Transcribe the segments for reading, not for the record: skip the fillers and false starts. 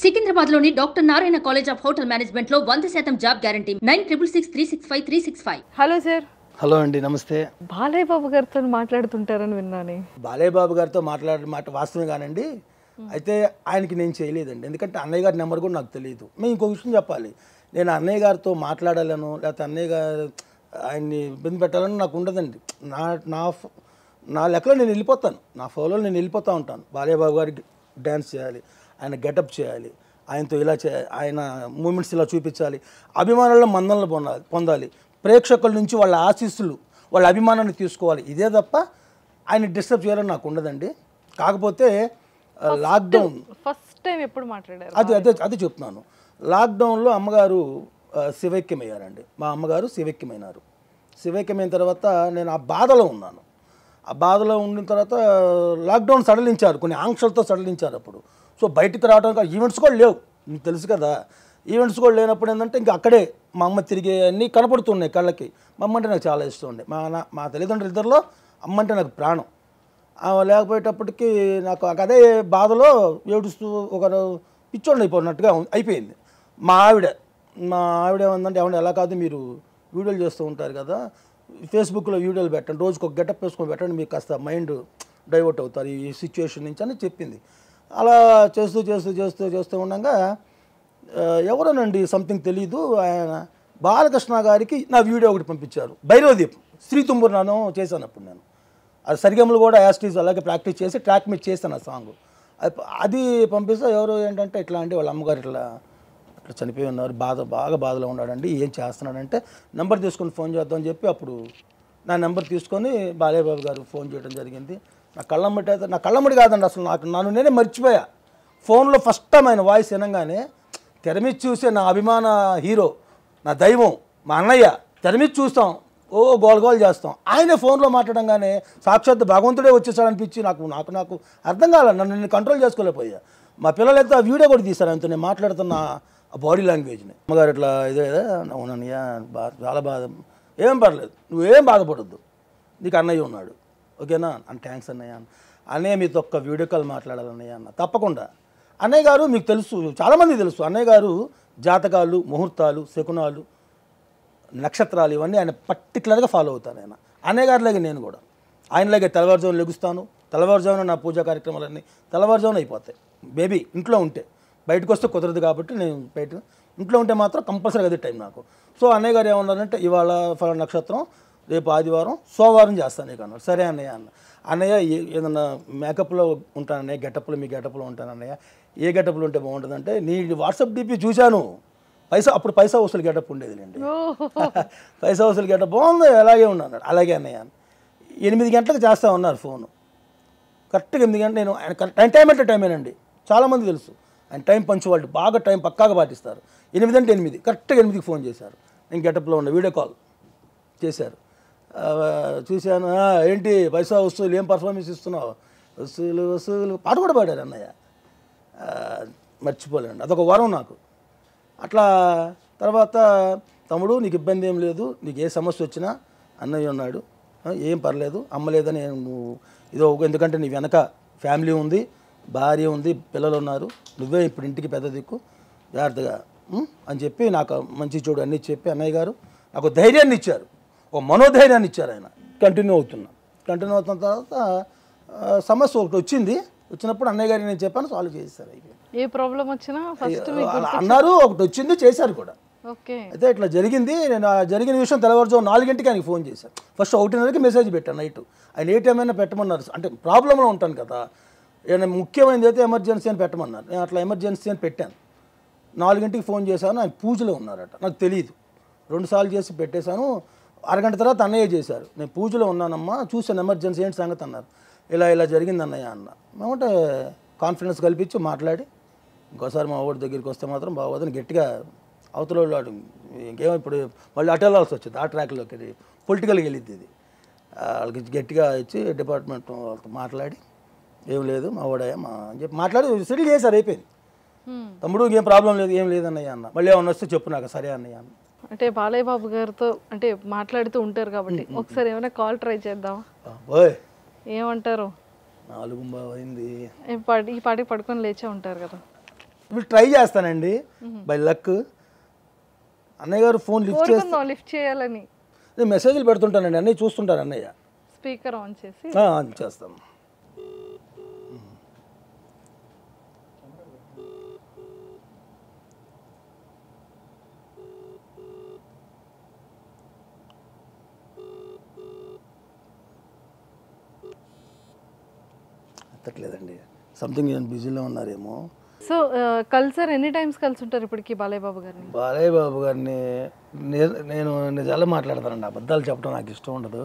సికింద్రాబాద్లోని doctor Narayana college of hotel మేనేజ్మెంట్లో 100% job guarantee 966365 hello sir. Hello అండి, నమస్తే. బాలయ్య బాబు గారితో మాట్లాడుతుంటారని విన్నాను. బాలయ్య బాబు గారితో మాట్లాడే మాట వాస్తవం కానండి. అయితే ఆయనకి నేను చేయలేదండి, ఎందుకంటే అన్నయ్య గారి నెంబర్ కూడా నాకు తెలియదు. మేము ఇంకో విషయం చెప్పాలి, నేను అన్నయ్య గారితో మాట్లాడాలను లేకపోతే అన్నయ్య గారు ఆయన్ని ఇబ్బంది పెట్టాలని నాకు ఉండదండి. నా నా నా లెక్కలో నేను వెళ్ళిపోతాను, నా ఫోన్లో నేను వెళ్ళిపోతూ ఉంటాను. బాలయ్య బాబు గారికి డ్యాన్స్ చేయాలి, ఆయన గెటప్ చేయాలి, ఆయనతో ఇలా ఆయన మూమెంట్స్ ఇలా చూపించాలి, అభిమానుల మందనలు పొందాలి, ప్రేక్షకుల నుంచి వాళ్ళ ఆశీస్సులు వాళ్ళ అభిమానాన్ని తీసుకోవాలి. ఇదే తప్ప ఆయన డిస్టర్బ్ చేయాలని నాకు ఉండదండి. కాకపోతే లాక్డౌన్ ఫస్ట్ టైం ఎప్పుడు మాట్లాడారు? అది చెప్తున్నాను. లాక్డౌన్లో అమ్మగారు శివైక్యమయ్యారండి. మా అమ్మగారు శివైక్యమైనారు. శివైక్యమైన తర్వాత నేను ఆ బాధలో ఉన్నాను. ఆ బాధలో ఉండిన తర్వాత లాక్డౌన్ సడలించారు, కొన్ని ఆంక్షలతో సడలించారు అప్పుడు. సో బయటికి రావడానికి ఈవెంట్స్ కూడా లేవు, మీకు తెలుసు కదా. ఈవెంట్స్ కూడా లేనప్పుడు ఏంటంటే ఇంకా అక్కడే మా అమ్మ తిరిగే అన్నీ కనపడుతున్నాయి కళ్ళకి. మా అమ్మ అంటే నాకు చాలా ఇష్టం అండి. మా తల్లిదండ్రులు ఇద్దరిలో అమ్మ అంటే నాకు ప్రాణం. లేకపోయేటప్పటికి నాకు అదే బాధలో ఏడుస్తూ ఒక పిచ్చోళ్ళు అయిపోయినట్టుగా అయిపోయింది. మా ఆవిడ ఏమందంటే, ఏమన్నా ఎలా కాదు, మీరు వీడియోలు చేస్తూ ఉంటారు కదా, ఫేస్బుక్లో వీడియోలు పెట్టండి, రోజుకు ఒక గెటప్ వేసుకొని పెట్టండి, మీకు కాస్త మైండ్ డైవర్ట్ అవుతారు ఈ సిచ్యువేషన్ నుంచి అని చెప్పింది. అలా చేస్తూ ఉండగా ఎవరోనండి సంథింగ్ తెలీదు, ఆయన బాలకృష్ణ గారికి నా వీడియో ఒకటి పంపించారు. భైరవదీప్ శ్రీ తుంబూరు నాను చేశాను అప్పుడు నేను. అది సరిగమలు కూడా యాస్టీజ్ అలాగే ప్రాక్టీస్ చేసి ట్రాక్ మీద చేశాను ఆ సాంగ్. అది పంపిస్తే ఎవరు ఏంటంటే ఇట్లా అండి వాళ్ళ అమ్మగారు ఇట్లా చనిపోయి ఉన్నారు, బాగా బాధలో ఉన్నాడండి, ఏం చేస్తున్నాడంటే నెంబర్ తీసుకొని ఫోన్ చేద్దామని చెప్పి అప్పుడు నా నెంబర్ తీసుకొని బాలయ్య బాబు గారు ఫోన్ చేయడం జరిగింది. నా కళ్ళమ్మడి కాదండి, అసలు నన్ను నేనే మర్చిపోయా. ఫోన్లో ఫస్ట్ టైం ఆయన వాయిస్ వినగానే తెర మీద చూసే నా అభిమాన హీరో, నా దైవం, మా అన్నయ్య తెర మీద చూస్తాం, ఓ గోల్ చేస్తాం. ఆయనే ఫోన్లో మాట్లాడంగానే సాక్షాత్ భగవంతుడే వచ్చేసాడనిపించి నాకు అర్థం కాలేదు, నన్ను నేను కంట్రోల్ చేసుకోలేకపోయా. మా పిల్లలైతే ఆ వీడియో కూడా తీశారు ఆయనతో నేను మాట్లాడుతున్న ఆ బాడీ లాంగ్వేజ్ని. అమ్మగారు ఇట్లా ఇదే అవునన్నయ్య చాలా బాధ, ఏం పర్లేదు, నువ్వేం బాధపడద్దు, నీకు అన్నయ్య ఉన్నాడు, ఓకేనా అని. థ్యాంక్స్ అన్నయ్య. అన్నయ్య మీతో ఒక్క వీడియో కాల్ మాట్లాడాలన్నయ్య అన్న. తప్పకుండా. అన్నయ్య గారు మీకు తెలుసు, చాలామంది తెలుసు, అన్నయ్య గారు జాతకాలు, ముహూర్తాలు, శకునాలు, నక్షత్రాలు ఇవన్నీ ఆయన పర్టికులర్గా ఫాలో అవుతాను. అన్నయ్య గారిలాగే నేను కూడా ఆయనలాగే తెల్లవారుజామున లెగుస్తాను, తెల్లవారుజామున నా పూజా కార్యక్రమాలన్నీ తెల్లవారుజామున అయిపోతాయి. బేబీ ఇంట్లో ఉంటే, బయటకు వస్తే కుదరదు కాబట్టి నేను ఇంట్లో ఉంటే మాత్రం కంపల్సరీ అదే టైం నాకు. సో అన్నయ్య గారు ఏమన్నారంటే, ఇవాళ ఫలానా నక్షత్రం, రేపు ఆదివారం, సోమవారం చేస్తాను నీకు అన్నారు. సరే అన్నయ్య అన్న. అన్నయ్య ఏదన్నా మేకప్లో ఉంటానన్నయ్య, గెటప్లో మీ గెటప్లో ఉంటానన్నయ్య, ఏ గెటప్లో ఉంటే బాగుంటుందంటే, నీ వాట్సాప్ డీపీ చూశాను, అప్పుడు పైసా వసూలు గెటప్ ఉండేదిలేండి, పైసా వసూలు గెటప్ బాగుంది, అలాగే ఉన్నాను. అలాగే అన్నయ్య 8 గంటలకు చేస్తా ఉన్నారు ఫోను. కరెక్ట్గా 8 గంటలు. నేను ఆయన టైం అంటే టైమేనండి, చాలామంది తెలుసు ఆయన టైం పంచువాళ్ళు, బాగా టైం పక్కాగా పాటిస్తారు. 8 అంటే 8, కరెక్ట్గా 8కి ఫోన్ చేశారు. నేను గెటప్లో ఉన్న వీడియో కాల్ చేశారు. చూశాను, ఏంటి పైసా వసూలు, ఏం పర్ఫార్మెన్స్ ఇస్తున్నావు, వసూలు పాట కూడా పాడారు అన్నయ్య, మర్చిపోలేండి, అదొక వరం నాకు. అట్లా తర్వాత తమ్ముడు నీకు ఇబ్బంది ఏం లేదు, నీకు ఏ సమస్య వచ్చినా అన్నయ్య ఉన్నాడు, ఏం పర్లేదు, అమ్మలేదని నువ్వు ఇదో, ఎందుకంటే నీ వెనక ఫ్యామిలీ ఉంది, భార్య ఉంది, పిల్లలు ఉన్నారు, నువ్వే ఇప్పుడు ఇంటికి పెద్ద దిక్కు, జాగ్రత్తగా అని చెప్పి నాకు మంచి చూడు అన్నీ చెప్పి అన్నయ్య గారు నాకు ధైర్యాన్ని ఇచ్చారు, ఒక మనోధైర్యాన్ని ఇచ్చారు. ఆయన కంటిన్యూ అవుతున్న తర్వాత సమస్య ఒకటి వచ్చినప్పుడు అన్నయ్య గారికి నేను చెప్పాను, సాల్వ్ చేశారు. ఏ ప్రాబ్లం వచ్చినా ఫస్ట్ అన్నారు, ఒకటి వచ్చింది, చేశారు కూడా. ఓకే. అయితే ఇట్లా జరిగింది. నేను ఆ జరిగిన విషయం తెల్లవారుజాము 4 గంటలకి ఆయనకి ఫోన్ చేశాను. ఫస్ట్ 1:30కి మెసేజ్ పెట్టాను నైట్. ఆయన ఏ టైం అయినా పెట్టమన్నారు, అంటే ప్రాబ్లంలో ఉంటాను కదా, ఏమైనా ముఖ్యమైనది అయితే ఎమర్జెన్సీ అని పెట్టమన్నారు. నేను అట్లా ఎమర్జెన్సీ అని పెట్టాను. 4 గంటలకు ఫోన్ చేశాను, ఆయన పూజలో ఉన్నారట, నాకు తెలియదు. 2 సార్లు చేసి పెట్టేశాను. అరగంట తర్వాత అన్నయ్య చేశారు, నేను పూజలో ఉన్నానమ్మా, చూశాను, ఎమర్జెన్సీ ఏంటి సంగతి అన్నారు. ఇలా జరిగింది అన్నయ్య అన్న. మేమంటే కాన్ఫిడెన్స్ కల్పించి మాట్లాడి, ఇంకోసారి మా ఊరి దగ్గరికి వస్తే మాత్రం బాగోదని గట్టిగా అవతల వాళ్ళు ఇంకేమో ఇప్పుడు మళ్ళీ అటు వెళ్ళాల్సి వచ్చింది, ఆ ట్రాక్లోకి పొలిటికల్గా వెళ్ళిద్ది ఇది. వాళ్ళకి గట్టిగా ఇచ్చి డిపార్ట్మెంట్ వాళ్ళతో మాట్లాడి, ఏం లేదు మా ఓడయ్య మా అని చెప్పి మాట్లాడి సెటిల్ చేశారు, అయిపోయింది. తమ్ముడు ఏం ప్రాబ్లం లేదు, ఏం లేదన్నయ్య అన్న. మళ్ళీ ఏమన్నా వస్తే చెప్పు నాకు, సరే అన్నయ్య అన్న. అంటే బాలయ్య బాబు గారితో అంటే మాట్లాడుతూ ఉంటారు కాబట్టి ఒకసారి ఏమైనా కాల్ ట్రై చేద్దామా? ఓయ్ ఏమంటారు? 4 అయింది, ఈ పాటికి పడుకొని లేచే ఉంటారు కదా. ఇప్పుడు ట్రై చేస్తానండి బై లక్. అన్నయ్య గారు ఫోన్ లిఫ్ట్ చేయాలని నేను మెసేజ్లు పెడుతుంటానండి, అన్నయ్య చూస్తుంటాను. అన్నయ్య స్పీకర్ ఆన్ చేసి ఆన్ చేస్తాం. ఎత్తట్లేదండి, సంథింగ్ నేను బిజీలో ఉన్నారేమో. సో కలిసారు, ఎన్ని టైమ్స్ కలిసి ఉంటారు ఇప్పటికి బాలయ్య బాబు గారిని? బాలయ్య బాబు గారిని నేను నిజాలు మాట్లాడతానండి, అబద్ధాలు చెప్పడం నాకు ఇష్టం ఉండదు.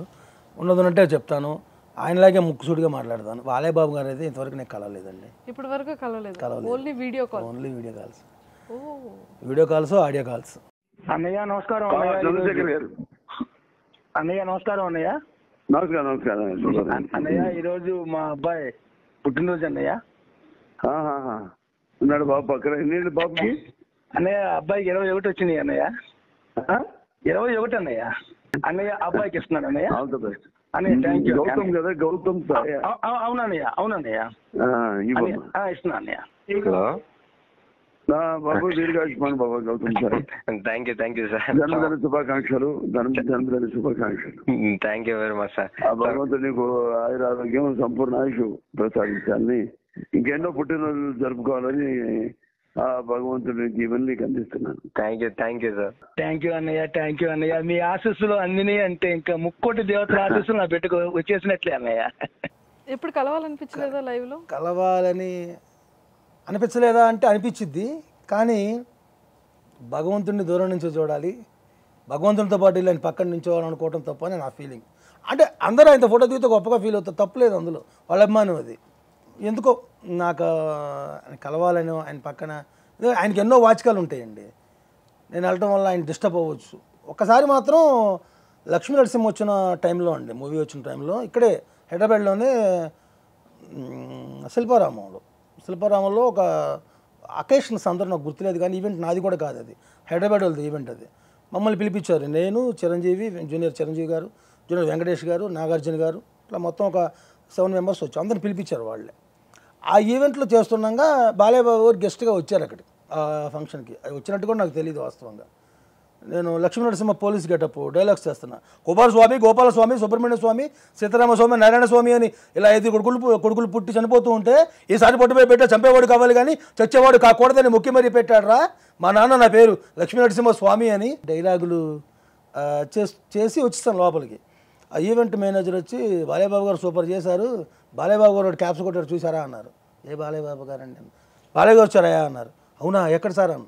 ఉన్నదంటే చెప్తాను, ఆయనలాగే ముక్కుసూడిగా మాట్లాడతాను. బాలయ్య బాబు గారు అయితే ఇంతవరకు నేను కలవలేదండి. ఇప్పటి వరకు కలవలేదు. Only video call. Only video calls, video calls, audio calls. అన్నయ్య నమస్కారం. అన్నయ్య నమస్కారం. అన్నయ్య నమస్కారం. నమస్కారం అన్నయ్య, ఈరోజు మా అబ్బాయి పుట్టినరోజు అన్నయ్య. ఉన్నాడు బాబు పక్కన. ఎన్ని బాబుకి? అన్నయ్య అబ్బాయికి 21 వచ్చినాయి అన్నయ్య. 21 అన్నయ్య. అన్నయ్య అబ్బాయికి ఇస్తున్నాడు అన్నయ్య. అన్నయ్య థ్యాంక్ యూ. గౌతమ్ కదా, గౌతమ్. అవునన్నయ్య, అవునన్నయ్య ఇస్తున్నా అన్నయ్య. బాబు దీర్ఘాయుష్మాన్ బాబా Gautam sir. Thank you sir. జన్మదిన శుభాకాంక్షలు. జన్మదిన శుభాకాంక్షలు. Thank you very much sir. ఆ భగవంతుడు నీకు ఆయురారోగ్యం, సంపూర్ణ ఆయుష్ ప్రసాదించాలని, ఇంకెన్నో పుట్టినరోజులు జరుపుకోవాలని ఆ భగవంతుడి జీవన్ నీకు అందిస్తున్నాను. Thank you sir. Thank you అన్నయ్య, థ్యాంక్ యూ అన్నయ్య. మీ ఆశీస్సులు అందినాయి అంటే ఇంకా ముక్కోటి దేవతల ఆశీస్సులు నా బిడ్డకు వచ్చేసినట్లే అన్నయ్య. ఎప్పుడు కలవాలనిపించలేదా లైవ్ లో? కలవాలని అనిపించలేదా అంటే అనిపించిద్ది, కానీ భగవంతుడిని దూరం నుంచి చూడాలి, భగవంతునితో పాటు వెళ్ళి ఆయన పక్కన నుంచోవాలనుకోవడం తప్ప అని నా ఫీలింగ్. అంటే అందరూ ఆయన ఫోటో దిగితే గొప్పగా ఫీల్ అవుతారు, తప్పలేదు అందులో, వాళ్ళ అభిమానం అది. ఎందుకో నాకు ఆయన కలవాలని, ఆయన పక్కన ఆయనకి ఎన్నో వాచికాలు ఉంటాయండి, నేను వెళ్ళటం వల్ల ఆయన డిస్టర్బ్ అవ్వచ్చు. ఒక్కసారి మాత్రం లక్ష్మీ నరసింహ వచ్చిన టైంలో అండి, మూవీ వచ్చిన టైంలో ఇక్కడే హైదరాబాద్లోనే శిల్పారామంలో ఒక అకేషన్స్ అందరూ నాకు గుర్తులేదు, కానీ ఈవెంట్ నాది కూడా కాదు, అది హైదరాబాద్ వాళ్ళది ఈవెంట్. అది మమ్మల్ని పిలిపించారు, నేను, చిరంజీవి, జూనియర్ చిరంజీవి గారు, జూనియర్ వెంకటేష్ గారు, నాగార్జున గారు, ఇట్లా మొత్తం ఒక 7 మెంబర్స్ వచ్చి అందరిని పిలిపించారు వాళ్ళే. ఆ ఈవెంట్లో చేస్తుండగా బాలయ్య బాబు గారు గెస్ట్గా వచ్చారు అక్కడికి, ఆ ఫంక్షన్కి. అది వచ్చినట్టు కూడా నాకు తెలియదు వాస్తవంగా. నేను Lakshmi Narasimha police getup dialogues చేస్తున్నా, కుమారస్వామి, గోపాలస్వామి, సుబ్రహ్మణ్య స్వామి, సీతారామస్వామి, నారాయణ స్వామి అని ఇలా 5 కొడుకులు పుట్టి చనిపోతూ ఉంటే, ఈసారి పొట్టుపై పెట్టే చంపేవాడు కావాలి కానీ చచ్చేవాడు కాకూడదని ముఖ్య మరీ పెట్టాడు రా మా నాన్న, నా పేరు లక్ష్మీ నరసింహ స్వామి అని డైలాగులు చేసి వచ్చేస్తాను లోపలికి. ఆ ఈవెంట్ మేనేజర్ వచ్చి, బాలయ్య బాబు గారు సూపర్ చేశారు, బాలయ్య బాబు గారు క్యాప్స్ కొట్టారు చూసారా అన్నారు. ఏ బాలయ్య బాబు గారు అండి? బాలయ్య గారు వచ్చారా అన్నారు. అవునా, ఎక్కడ సార్ అన్న.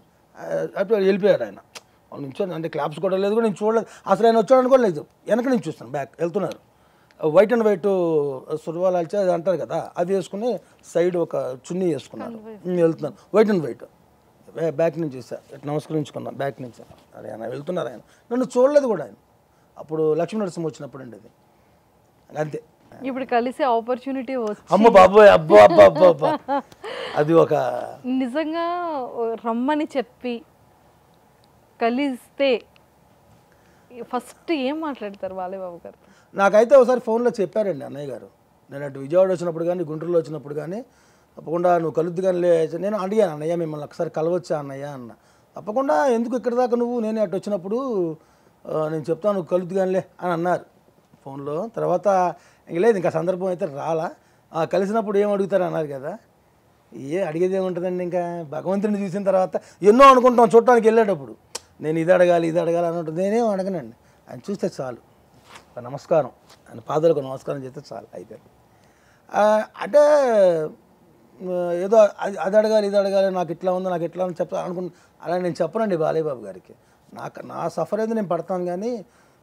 అప్పుడు వెళ్ళిపోయాడు ఆయన. వాళ్ళు నిల్చొని, అంటే క్లాప్స్ కొట్టలేదు కూడా నేను చూడలేదు, అసలు ఆయన వచ్చాడు అనుకోలేదు. వెనక నుంచి చూస్తాను, బ్యాక్ వెళ్తున్నారు, వైట్ అండ్ వైట్ సుర్వాలు అది అంటారు కదా, అది వేసుకుని సైడ్ ఒక చున్నీ వేసుకున్నారు, వెళ్తున్నాను వైట్ అండ్ వైట్. బ్యాక్ నుంచి చూసా, నమస్కరించుకున్నాను బ్యాక్ నుంచి. అరే ఆయన వెళ్తున్నారు, ఆయన నన్ను చూడలేదు కూడా ఆయన. అప్పుడు లక్ష్మీ నరసింహ వచ్చినప్పుడు అండి అది, అంతే. ఇప్పుడు కలిసే ఆపర్చునిటీ వచ్చింది. అమ్మ బాబోయ్, అబ్బా అబ్బా అబ్బా అబ్బా, అది ఒక నిజంగా రమ్మని చెప్పి కలిస్తే ఫస్ట్ ఏం మాట్లాడతారు బాలయ్య బాబు గారు? నాకైతే ఒకసారి ఫోన్లో చెప్పారండి అన్నయ్య గారు, నేను అటు విజయవాడ వచ్చినప్పుడు కానీ గుంటూరులో వచ్చినప్పుడు కానీ, తప్పకుండా నువ్వు కలుద్దు కానీ లే. నేను అడిగాను, అన్నయ్య మిమ్మల్ని ఒకసారి కలవచ్చా అన్నయ్య అన్న. తప్పకుండా, ఎందుకు ఇక్కడ దాకా నువ్వు, నేనే అటు వచ్చినప్పుడు నేను చెప్తాను, నువ్వు కలుద్దు కానిలే అని అన్నారు ఫోన్లో. తర్వాత ఇంక లేదు, ఇంకా సందర్భం అయితే రాలా. కలిసినప్పుడు ఏం అడుగుతారు అన్నారు కదా, అడిగేది ఏముంటుందండి, ఇంకా భగవంతుడిని చూసిన తర్వాత ఎన్నో అనుకుంటాం చూడటానికి వెళ్ళేటప్పుడు. నేను ఇది అడగాలి అని ఉంటుంది, నేనేం అడగనండి, ఆయన చూస్తే చాలు, నమస్కారం, ఆయన పాదాలకు నమస్కారం చేస్తే చాలు, అయిపోయింది. అంటే ఏదో అది అడగాలి ఇది అడగాలి, నాకు ఇట్లా ఉంది నాకు ఇట్లా అని అలా నేను చెప్పనండి బాలయ్య బాబు గారికి. నా సఫర్ ఏదో నేను పడతాను, కానీ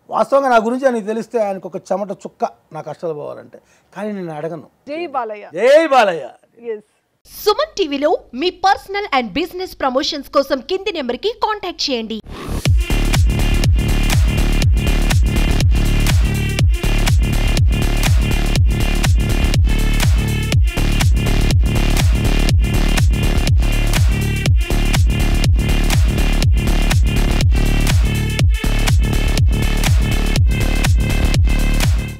వాస్తవంగా నా గురించి ఆయనకి తెలిస్తే ఆయనకు ఒక చెమట చుక్క నా కష్టాలు పోవాలంటే, కానీ నేను అడగను. జై బాలయ్య. జై బాలయ్య. సుమన్ టీవీలో మీ పర్సనల్ అండ్ బిజినెస్ ప్రమోషన్స్ కోసం కింది నెంబర్కి కాంటాక్ట్ చేయండి.